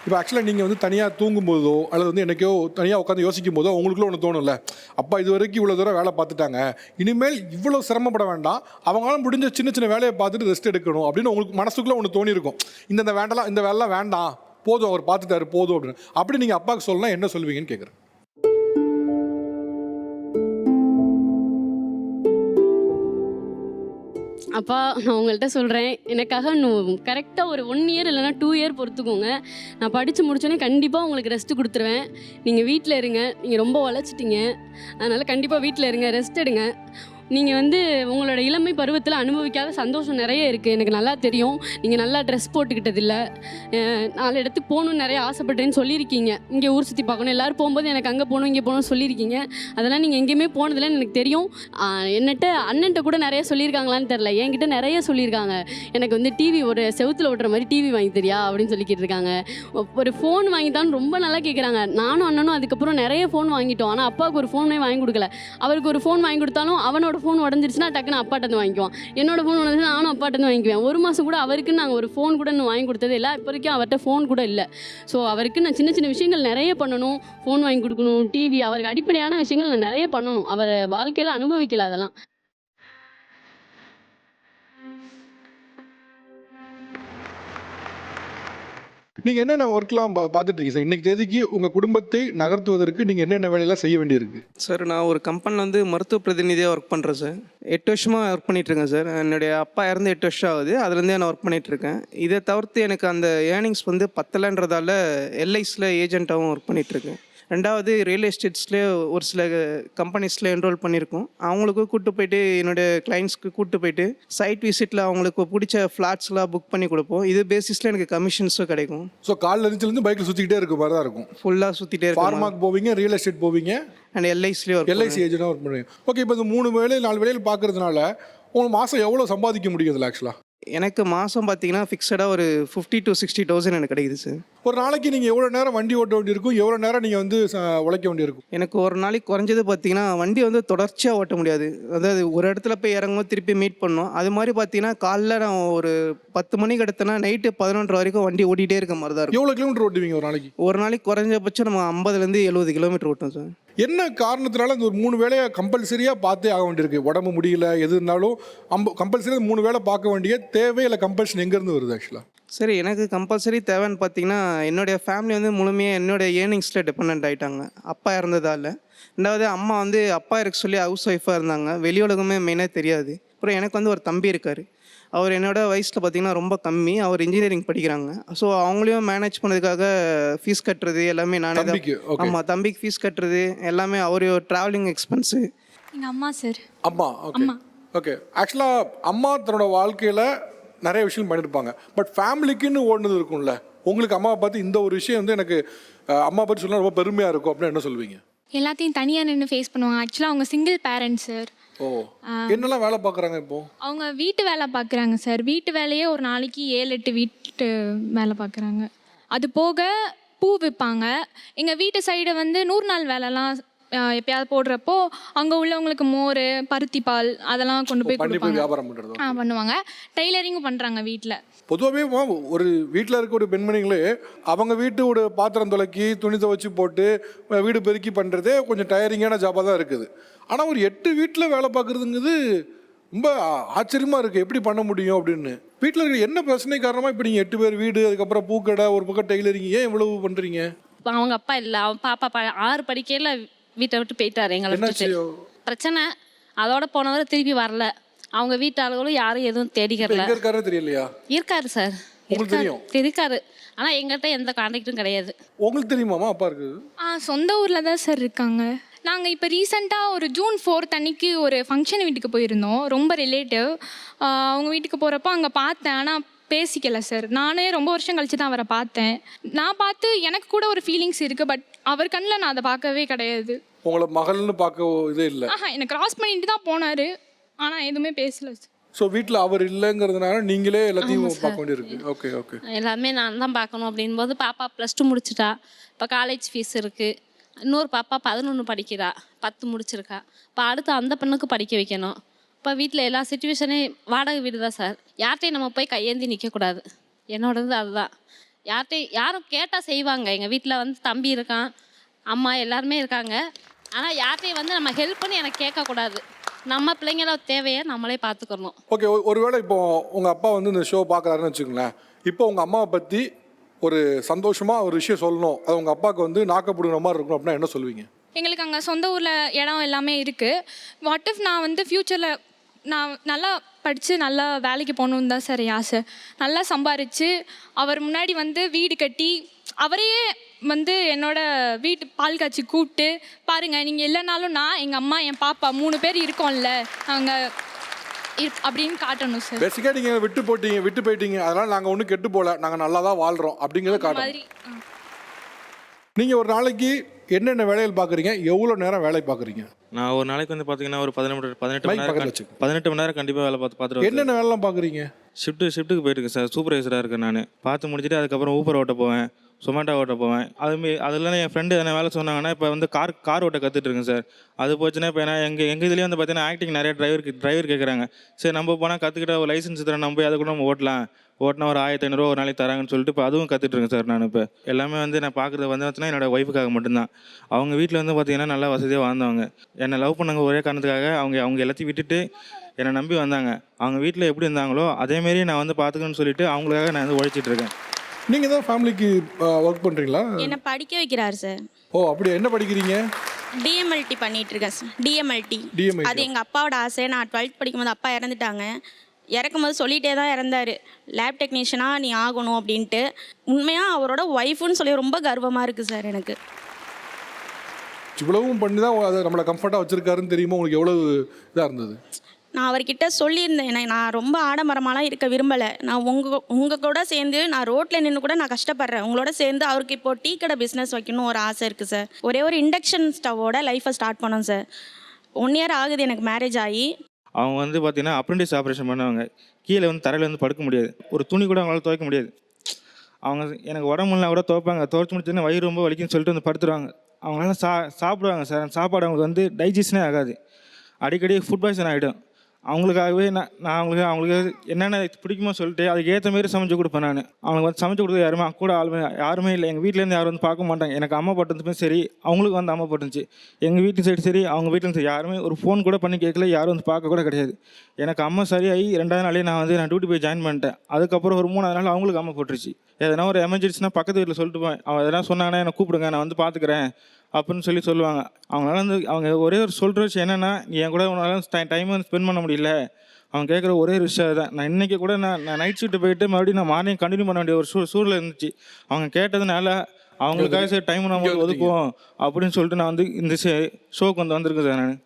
இப்போ ஆக்சுவலாக நீங்கள் வந்து தனியாக தூங்கும்போதோ அல்லது வந்து என்னைக்கோ தனியாக உட்காந்து யோசிக்கும் போதோ உங்களுக்குள்ள ஒன்று தோணும்ல, அப்பா இது வரைக்கும் இவ்வளோ தூரம் வேலை பார்த்துட்டாங்க, இனிமேல் இவ்வளோ சிரமப்பட வேண்டாம், அவங்களால முடிஞ்ச சின்ன சின்ன வேலையை பார்த்துட்டு ரெஸ்ட் எடுக்கணும் அப்படின்னு உங்களுக்கு மனசுக்குள்ளே ஒன்று தோணியிருக்கும். இந்த வேண்டாம், இந்த வேலைலாம் வேண்டாம், போதும், அவர் பார்த்துட்டாரு போதும் அப்படின்னு. அப்படி நீங்கள் அப்பாவுக்கு சொல்லலாம் என்ன சொல்வீங்கன்னு கேட்குறேன். அப்பா, நான் உங்கள்கிட்ட சொல்கிறேன், எனக்காக இன்னும் கரெக்டாக ஒரு 1 இயர் இல்லைனா 2 இயர் பொறுத்துக்கோங்க. நான் படித்து முடித்தோடனே கண்டிப்பாக உங்களுக்கு ரெஸ்ட்டு கொடுத்துருவேன். நீங்கள் வீட்டில் இருங்க, நீங்கள் ரொம்ப உழைச்சிட்டிங்க, அதனால் கண்டிப்பாக வீட்டில் இருங்க, ரெஸ்ட் எடுங்க. நீங்கள் வந்து உங்களோட இளமை பருவத்தில் அனுபவிக்காத சந்தோஷம் நிறைய இருக்குது, எனக்கு நல்லா தெரியும். நீங்கள் நல்லா ட்ரெஸ் போட்டுக்கிட்டதில்லை, 4 இடத்துக்கு போகணுன்னு நிறைய ஆசைப்பட்டேன்னு சொல்லியிருக்கீங்க. இங்கே ஊர் சுற்றி பார்க்கணும், எல்லோரும் போகும்போது எனக்கு அங்கே போகணும் இங்கே போகணும்னு சொல்லியிருக்கீங்க. அதெல்லாம் நீங்கள் எங்கேயுமே போனதில்லைன்னு எனக்கு தெரியும். என்னட்ட அண்ணன்ட்ட கூட நிறைய சொல்லியிருக்காங்களான்னு தெரில, என்கிட்ட நிறைய சொல்லியிருக்காங்க. எனக்கு வந்து டிவி ஒரு செவுத்தில் ஓட்டுற மாதிரி டிவி வாங்கி தரியா அப்படின்னு சொல்லிக்கிட்டு இருக்காங்க. ஒரு ஃபோன் வாங்கித்தான்னு ரொம்ப நல்லா கேட்குறாங்க. நானும் அண்ணனும் அதுக்கப்புறம் நிறைய ஃபோன் வாங்கிட்டோம். ஆனால் அப்பாவுக்கு ஒரு ஃபோனே வாங்கி கொடுக்கல. அவருக்கு ஒரு ஃபோன் வாங்கி கொடுத்தாலும் அவனோட ஃபோன் உடஞ்சிருச்சுன்னா டக்குன்னு அப்பாட்டந்து வாங்கிக்குவான். என்னோட ஃபோன் உடஞ்சிருச்சுன்னா நானும் அப்பாட்டந்து வாங்கிக்குவேன். 1 மாதம் கூட அவருக்கு நாங்கள் ஒரு ஃபோன் கூட இன்னும் வாங்கி கொடுத்தது இல்லை. இப்போ வரைக்கும் அவர்கிட்ட ஃபோன் கூட இல்லை. ஸோ அவருக்கு நான் சின்ன சின்ன விஷயங்கள் நிறைய பண்ணணும், ஃபோன் வாங்கி கொடுக்கணும், டிவி, அவருக்கு அடிப்படையான விஷயங்கள் நான் நிறைய பண்ணணும். அவர் வாழ்க்கையில் அனுபவிக்கல அதெல்லாம். நீங்கள் என்னென்ன ஒர்க்லாம் பார்த்துட்டு இருக்கீங்க சார்? இன்னைக்கு தேதிக்கு உங்கள் குடும்பத்தை நகர்த்துவதற்கு நீங்கள் என்னென்ன வேலையெல்லாம் செய்ய வேண்டியிருக்கு? சார், நான் ஒரு கம்பெனியில் வந்து மருத்துவ பிரதிநிதியாக ஒர்க் பண்ணுறேன் சார். 8 வருஷமாக ஒர்க் பண்ணிகிட்ருக்கேன் சார். என்னுடைய அப்பா இறந்து 8 வருஷம் ஆகுது. அதுலேருந்தே நான் ஒர்க் பண்ணிகிட்ருக்கேன். இதை தவிர்த்து எனக்கு அந்த ஏர்னிங்ஸ் வந்து பத்தலைன்றதால எல்ஐசியில் ஏஜென்ட்டாகவும் ஒர்க் பண்ணிகிட்ருக்கேன். 2வது ரியல் எஸ்டேட்ஸ்லேயே ஒரு சில கம்பெனிஸில் என்ரோல் பண்ணியிருக்கோம். அவங்களுக்கு கூப்பிட்டு போயிட்டு என்னுடைய கிளைண்ட்ஸ்க்கு கூப்பிட்டு போயிட்டு சைட் விசிட்டில் அவங்களுக்கு பிடிச்ச ஃப்ளாட்ஸ்லாம் புக் பண்ணி கொடுப்போம். இது பேசிஸில் எனக்கு கமிஷன்ஸும் கிடைக்கும். ஸோ காலைல இருந்துலேருந்து பைக்கில் சுற்றிக்கிட்டே இருக்க மாதிரி தான் இருக்கும். ஃபுல்லாக சுற்றிட்டே இருக்கும். ஃபார்மாக்கு போவீங்க, ரியல் எஸ்டேட் போவீங்க, அண்ட் எல்ஐசிலேயே எல்ஐசி ஏஜென்ட்டாக ஒர்க் பண்ணுவீங்க. ஓகே, இப்போ இந்த 3 வேலையில் 4 வேலையில் பார்க்கறதுனால உங்களுக்கு மாதம் எவ்வளோ சம்பாதிக்க முடியும் இதில் ஆக்சுவலாக? எனக்கு மாதம் பார்த்தீங்கன்னா ஃபிக்ஸடாக ஒரு 50,000 to 60,000 எனக்கு கிடைக்குது சார். ஒரு நாளைக்கு நீங்கள் எவ்வளோ நேரம் வண்டி ஓட்ட வேண்டியிருக்கும், எவ்வளோ நேரம் நீங்கள் வந்து உழைக்க வேண்டியிருக்கும்? எனக்கு ஒரு நாளைக்கு குறைஞ்சது பார்த்தீங்கன்னா வண்டி வந்து தொடர்ச்சியாக ஓட்ட முடியாது. அதாவது ஒரு இடத்துல போய் இறங்கும் திருப்பி மீட் பண்ணணும். அது மாதிரி பார்த்தீங்கன்னா காலைல நான் ஒரு 10 மணிக்கு எடுத்தேன்னா நைட்டு 11 வரைக்கும் வண்டி ஓட்டிகிட்டே இருக்க மாதிரி தான் இருக்கும். எவ்வளோ கிலோமீட்டர் ஓட்டுவீங்க ஒரு நாளைக்கு? ஒரு நாளைக்கு குறைஞ்சபட்சம் நம்ம 50லேருந்து 70 கிலோமீட்டர் ஓட்டணும் சார். என்ன காரணத்தினால இந்த ஒரு 3 வேலையை கம்பல்சரியாக பார்த்தே ஆக வேண்டியிருக்கு? உடம்பு முடியல எது இருந்தாலும் கம்பல்சரியாக 3 வேலை பார்க்க வேண்டிய தேவை இல்லை கம்பல்ஷன் எங்கேருந்து வருது ஆக்சுவலாக? சரி, எனக்கு கம்பல்சரி தேவைன்னு பார்த்தீங்கன்னா என்னுடைய ஃபேமிலி வந்து முழுமையாக என்னுடைய ஏர்னிங்ஸில் டிபெண்ட் ஆகிட்டாங்க அப்பா இறந்ததால். 2வது அம்மா வந்து அப்பா இருக்க சொல்லி ஹவுஸ் ஒய்ஃபாக இருந்தாங்க. வெளி உலகமே மெயினாக தெரியாது. அப்புறம் எனக்கு வந்து ஒரு தம்பி இருக்கார். அவர் என்னோட வயசில் பார்த்திங்கன்னா ரொம்ப கம்மி. அவர் இன்ஜினியரிங் படிக்கிறாங்க. ஸோ அவங்களையும் மேனேஜ் பண்ணதுக்காக ஃபீஸ் கட்டுறது எல்லாமே நானே தான். ஆமாம், தம்பிக்கு ஃபீஸ் கட்டுறது எல்லாமே அவர் ட்ராவலிங் எக்ஸ்பென்ஸு எங்கள் அம்மா சார். அம்மா ஓகே ஓகே. ஆக்சுவலாக அம்மா தன்னோட வாழ்க்கையில் நிறைய விஷயம் பண்ணியிருப்பாங்க. பட் ஃபேமிலிக்குன்னு ஓடுனது இருக்கும்ல, உங்களுக்கு அம்மாவை பார்த்து இந்த ஒரு விஷயம் வந்து எனக்கு அம்மா பற்றி சொன்னால் ரொம்ப பெருமையாக இருக்கும் அப்படின்னு என்ன சொல்லுவீங்க? எல்லாத்தையும் தனியாக நின்று ஃபேஸ் பண்ணுவாங்க. ஆக்சுவலாக அவங்க சிங்கிள் பேரண்ட்ஸ் சார். ஓ, என்னெல்லாம் வேலை பார்க்குறாங்க இப்போ? அவங்க வீட்டு வேலை பார்க்குறாங்க சார். வீட்டு வேலையே ஒரு நாளைக்கு 7-8 வீட்டு வேலை பார்க்குறாங்க. அது போக பூ விற்பாங்க. எங்கள் வீட்டு சைடு வந்து 100 நாள் வேலைலாம் எப்பயாவது போடுறப்போ அங்கே உள்ளவங்களுக்கு மோர், பருத்தி பால் அதெல்லாம் கொண்டு போய் கொடுப்பாங்க. வியாபாரம் பண்ணுறது பண்ணுவாங்க. டெய்லரிங்கும் பண்ணுறாங்க வீட்டில். பொதுவாகவே ஒரு வீட்டில் இருக்க ஒரு பெண்மணிங்களே அவங்க வீட்டு ஒரு பாத்திரம் துளக்கி துணி துவைச்சி போட்டு வீடு பெருக்கி பண்ணுறதே கொஞ்சம் டயரிங்கான ஜாபாக தான் இருக்குது. ஆனால் ஒரு 8 வீட்டில் வேலை பார்க்குறதுங்கிறது ரொம்ப ஆச்சரியமாக இருக்குது. எப்படி பண்ண முடியும் அப்படின்னு. வீட்டில் இருக்கிற என்ன பிரச்சனை காரணமாக இப்போ நீங்கள் 8 பேர் வீடு, அதுக்கப்புறம் பூக்கடை, ஒரு பக்கம் டெய்லரிங், ஏன் இவ்வளவு பண்ணுறீங்க? அவங்க அப்பா இல்லை, அவன் பாப்பா 6 படிக்கையில் வீட்டை விட்டு போயிட்டாரு. எங்களை விட்டு பிரச்சனை. அதோட போனவரை திருப்பி வரல. அவங்க வீட்டாளர்களும் யாரும் எதுவும் தேடிக்கிறல. தெரியலையா? இருக்காரு சார், இருக்காரு. ஆனால் எங்கள்கிட்ட எந்த கான்டாக்டும் கிடையாது. உங்களுக்கு தெரியுமாமா அப்பா இருக்குது? சொந்த ஊரில் தான் சார் இருக்காங்க. நாங்கள் இப்போ ரீசெண்டாக ஒரு June 4 அன்னைக்கு ஒரு ஃபங்க்ஷன் வீட்டுக்கு போயிருந்தோம். ரொம்ப ரிலேட்டிவ். அவங்க வீட்டுக்கு போகிறப்போ அங்கே பார்த்தேன். ஆனால் பேசிக்கல சார். நானே ரொம்ப வருஷம் கழிச்சு தான் அவரை பார்த்தேன். நான் பார்த்து எனக்கு கூட ஒரு ஃபீலிங்ஸ் இருக்குது. பட் அவர் கண்ணில் நான் அதை பார்க்கவே கிடையாது. உங்களை மகள்னு பார்க்க இதே இல்லை? எனக்கு கிராஸ் பண்ணிட்டு தான் போனார். ஆனால் எதுவுமே பேசல சார். ஸோ வீட்டில் அவர் இல்லைங்கிறதுனால நீங்களே எல்லாத்தையும் பார்க்க வேண்டியிருக்கு. Okay okay. எல்லாமே நான் தான் பார்க்கணும் அப்படின்போது பாப்பா +2 முடிச்சிட்டா. இப்போ காலேஜ் ஃபீஸ் இருக்குது. இன்னொரு பாப்பா 11 படிக்கிறா, 10 முடிச்சிருக்கா. இப்போ அடுத்து அந்த பெண்ணுக்கு படிக்க வைக்கணும். இப்போ வீட்டில் எல்லா சுச்சுவேஷனே வாடகை வீடு தான் சார். யார்கிட்டையும் நம்ம போய் கையேந்தி நிற்கக்கூடாது. என்னோடது அதுதான். யாரும் கேட்டால் செய்வாங்க. எங்கள் வீட்டில் வந்து தம்பி இருக்கான், அம்மா எல்லாருமே இருக்காங்க. ஆனால் யார்கிட்டையும் வந்து நம்ம ஹெல்ப் பண்ணி எனக்கு கேட்கக்கூடாது. நம்ம பிள்ளைங்கள தேவையை நம்மளே பார்த்துக்கணும். ஓகே, ஒருவேளை இப்போ உங்கள் அப்பா வந்து இந்த ஷோ பார்க்குறாருன்னு வச்சுக்கோங்களேன். இப்போ உங்கள் அம்மாவை பற்றி ஒரு சந்தோஷமாக ஒரு விஷயம் சொல்லணும், அது உங்கள் அப்பாவுக்கு வந்து நாக்கப்படுகிற மாதிரி இருக்கும் அப்படின்னா என்ன சொல்லுவீங்க? எங்களுக்கு அங்கே சொந்த ஊரில் இடம் எல்லாமே இருக்குது. வாட் இஃப் நான் வந்து ஃப்யூச்சரில் நான் நல்லா படித்து நல்லா வேலைக்கு போகணுன்னு தான் சார் என் ஆசை. நல்லா சம்பாரித்து அவர் முன்னாடி வந்து வீடு கட்டி அவரையே வந்து என்னோட வீட்டு பால் காய்ச்சி கூப்பிட்டு பாருங்கள் நீங்கள் இல்லைனாலும் நான் எங்கள் அம்மா என் பாப்பா 3 பேர் இருக்கோம்ல நாங்கள் அப்படின்னு காட்டணும் சார். பேசிக்காக நீங்கள் விட்டு போயிட்டீங்க, அதனால் நாங்கள் ஒன்றும் கெட்டு போகல, நாங்கள் நல்லா தான் வாழ்கிறோம் அப்படிங்கிறத காட்டணும். மாதிரி நீங்கள் ஒரு நாளைக்கு என்னென்ன வேலைகள் பார்க்குறீங்க, எவ்வளோ நேரம் வேலை பார்க்குறீங்க? நான் ஒரு நாளைக்கு வந்து பார்த்தீங்கன்னா ஒரு 18 மைக் பக்கத்தில் மணி வச்சுக்கோங்க. 18 மணி நேரம் கண்டிப்பாக வேலை பார்த்துருவேன். என்னென்ன வேலைலாம் பார்க்குறீங்க? ஷிஃப்ட்டுக்கு போயிட்டுருக்கேன் சார். சூப்பர்வைசராக இருக்கேன் நான். பார்த்து முடிச்சுட்டு அதுக்கப்புறம் ஊபர் ஓட்ட போவேன், சொமேட்டோ ஓட்ட போவேன். அதெல்லாம் என் ஃப்ரெண்டு என்ன வேலை சொன்னாங்கன்னா இப்போ வந்து கார் ஓட்ட கற்றுட்டு இருக்கேன் சார். அது போச்சுன்னா இப்போ ஏன்னா எங்கள் இதுலேயே வந்து பார்த்தீங்கன்னா ஆக்டிங் நிறைய டிரைவர் கேட்குறாங்க. சரி நம்ம போனால் கற்றுக்கிட்ட ஒரு லைசன்ஸ் தரேன், நம்ம போய் அதை கூட நம்ம ஓட்டினா ஒரு 1500 ஒரு நாளைக்கு தராங்கன்னு சொல்லிட்டு இப்போ அதுவும் கற்றுட்ருக்கேன் சார். நான் இப்போ எல்லாமே வந்து நான் பார்க்குறது வந்து பார்த்தீங்கன்னா என்னோடய ஒய்ஃபுக்காக மட்டும்தான். அவங்க வீட்டில் வந்து பார்த்தீங்கன்னா நல்லா வசதியாக வாழ்ந்தவங்க. என்னை லவ் பண்ணாங்க ஒரே காரணத்துக்காக. அவங்க எல்லாத்தையும் விட்டுட்டு என்னை நம்பி வந்தாங்க. அவங்க வீட்டில் எப்படி இருந்தாங்களோ அதேமாரி நான் வந்து பார்த்துக்கணும்னு சொல்லிட்டு அவங்களுக்காக நான் வந்து உழைச்சிட்டு இருக்கேன். நீங்கள் தான் ஃபேமிலிக்கு ஒர்க் பண்ணுறீங்களா? என்னை படிக்க வைக்கிறார் சார். ஓ அப்படியே, என்ன படிக்கிறீங்க? டிஎம்எல்டி பண்ணிட்டு இருக்கேன் சார். DMLT DMLT. அது எங்கள் அப்பாவோட ஆசை. நான் 12th படிக்கும்போது அப்பா இறந்துட்டாங்க. இறக்கும்போது சொல்லிகிட்டே தான் இறந்தார், லேப் டெக்னீஷியனாக நீ ஆகணும் அப்படின்ட்டு. உண்மையாக அவரோட ஒய்ஃபுன்னு சொல்லி ரொம்ப கர்வமாக இருக்குது சார் எனக்கு. இவ்வளவும் பண்ணி தான் அதை நம்மளை கம்ஃபர்ட்டாக வச்சுருக்காருன்னு தெரியுமா உங்களுக்கு? எவ்வளோ இதாக இருந்தது? நான் அவர்கிட்ட சொல்லியிருந்தேன், நான் ரொம்ப ஆடம்பரமாலாம் இருக்க விரும்பலை. நான் உங்கள் கூட சேர்ந்து நான் ரோட்டில் நின்று கூட நான் கஷ்டப்படுறேன். உங்களோட சேர்ந்து அவருக்கு இப்போ டீ கடை பிஸ்னஸ் வைக்கணும் ஒரு ஆசை இருக்குது சார். ஒரே ஒரு இண்டக்ஷன் ஸ்டவ்வோட லைஃப்பை ஸ்டார்ட் பண்ணோம் சார். 1 year ஆகுது எனக்கு மேரேஜ் ஆகி. அவங்க வந்து பார்த்தீங்கன்னா அப்ரெண்டிஸ் ஆப்ரேஷன் பண்ணுவாங்க. கீழே வந்து தரையில் வந்து படுக்க முடியாது, ஒரு துணி கூட அவங்களால துவைக்க முடியாது. அவங்க எனக்கு உடம்புலாம் கூட துவைப்பாங்க, துவைச்சி முடிச்சோன்னா வயிறு ரொம்ப வலிக்குன்னு சொல்லிட்டு வந்து படுத்துருவாங்க. அவங்களால சாப்பிடுவாங்க சார். அந்த சாப்பாடு அவங்களுக்கு வந்து டைஜஷனே ஆகாது, அடிக்கடி ஃபுட் பாய்சன் ஆகிடும். அவங்களுக்காகவே நான் அவங்களுக்கு என்னென்ன பிடிக்குமோ சொல்லிட்டு அதுக்கு ஏற்ற மாரி சமைச்சு கொடுப்பேன். நான் அவங்களுக்கு வந்து சமைச்சு கொடுத்தது யாருமே இல்லை. எங்கள் வீட்டிலேருந்து யாரும் வந்து பார்க்க மாட்டாங்க. எனக்கு அம்மா பட்டுமே சரி, அவங்களுக்கு வந்து அம்மா பட்டுச்சு. எங்கள் வீட்டு சைடு சரி, அவங்க வீட்டிலும் சரி, யாருமே ஒரு ஃபோன் கூட பண்ணி கேட்கல, யாரும் வந்து பார்க்க கூட கிடையாது. எனக்கு அம்மா சரியாகி 2வது நாளே நான் டியூட்டி போய் ஜாயின் பண்ணிட்டேன். அதுக்கப்புறம் ஒரு 3வது நாள் அவங்களுக்கு அம்மா போட்டுருச்சு. எதனா ஒரு எமர்ஜென்சினா பக்கத்து வீட்டில் சொல்லிட்டு போவேன். அவன் எதனா சொன்னாங்கன்னா என்னை கூப்பிடுங்க, நான் வந்து பார்த்துக்கிறேன் அப்படின்னு சொல்லுவாங்க. அவங்களால வந்து அவங்க ஒரே ஒரு சொல்கிற விஷயம் என்னென்னா, நீ என் கூட உங்களால் டைம் வந்து ஸ்பெண்ட் பண்ண முடியல. அவங்க கேட்குற ஒரே ஒரு விஷயம் தான். நான் இன்றைக்கி கூட நான் நைட் ஷிஃப்ட்டு போயிட்டு மறுபடியும் நான் மார்னிங் கண்டினியூ பண்ண வேண்டிய ஒரு சூழல் இருந்துச்சு. அவங்க கேட்டதுனால அவங்களுக்காக சரி டைம் நம்ம ஒதுக்குவோம் அப்படின்னு சொல்லிட்டு நான் வந்து இந்த ஷோக்கு வந்திருக்கேன் சார். நான்